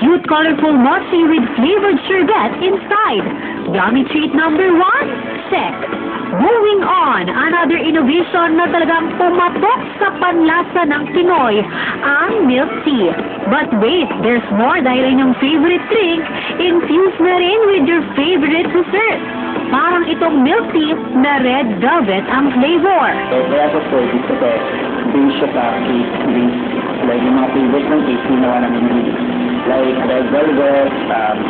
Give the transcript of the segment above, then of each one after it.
cute, colorful mochi with flavored sherbet inside. Yummy treat number 1, check. Moving on, another innovation na talagang pumatok sa panlasa ng Pinoy, ang milk tea. But wait, there's more dahil inyong favorite drink, infused na rin with your favorite dessert. Parang itong milk tea na red velvet ang flavor. So, kaya ko po, dito ko, base siya sa cake, base. Like, yung mga favorite ng cake, ginawa namin dito. Like red velvet,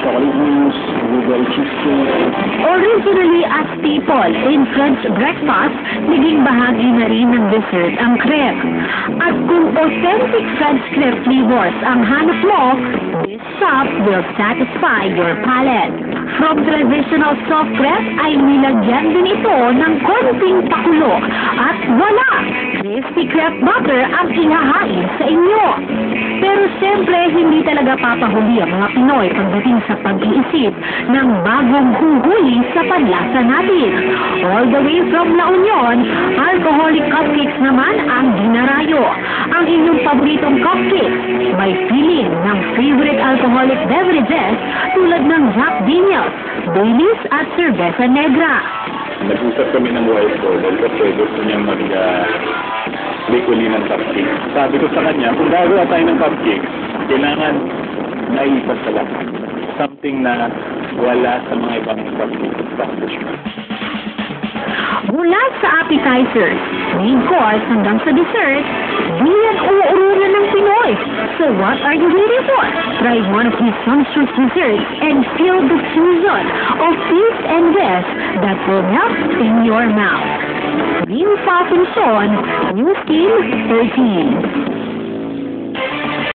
chocolate mousse, blueberry cheesecake. Originally a staple in French breakfast, naging bahagi na rin ng dessert ang crepe. At kung authentic French crepe flavors ang hanap mo, this shop will satisfy your palate. From traditional soft crepe ay nilagyan din ito ng konting pakulo. At wala! Crispy crepe butter ang ihahain sa inyo. Pero siyempre, hindi talaga papahuli ang mga Pinoy pagdating sa pag-iisip ng bagong huhuli sa panlasa natin. All the way from La Union, alcoholic cupcakes naman ang dinarayo. Ang inyong paboritong cupcakes may feeling ng favorite alcoholic beverages tulad ng Jack Daniels, Baileys at Cerveza Negra. Nag-usap kami ng wife ko dahil kasi gusto niya mag-bake ng cupcake. Sabi ko sa kanya, kung gagawa tayo ng cupcake, kailangan naipas sa lahat. Something na wala sa mga ibang cupcake establishment. Mula sa appetizers, main course hanggang sa dessert, di yan uurunan ng Pinoy. So what are you waiting for? Try one of these sumptuous desserts and feel the fusion of taste and rest that will melt in your mouth. Green Pop and Sean, News Team 13.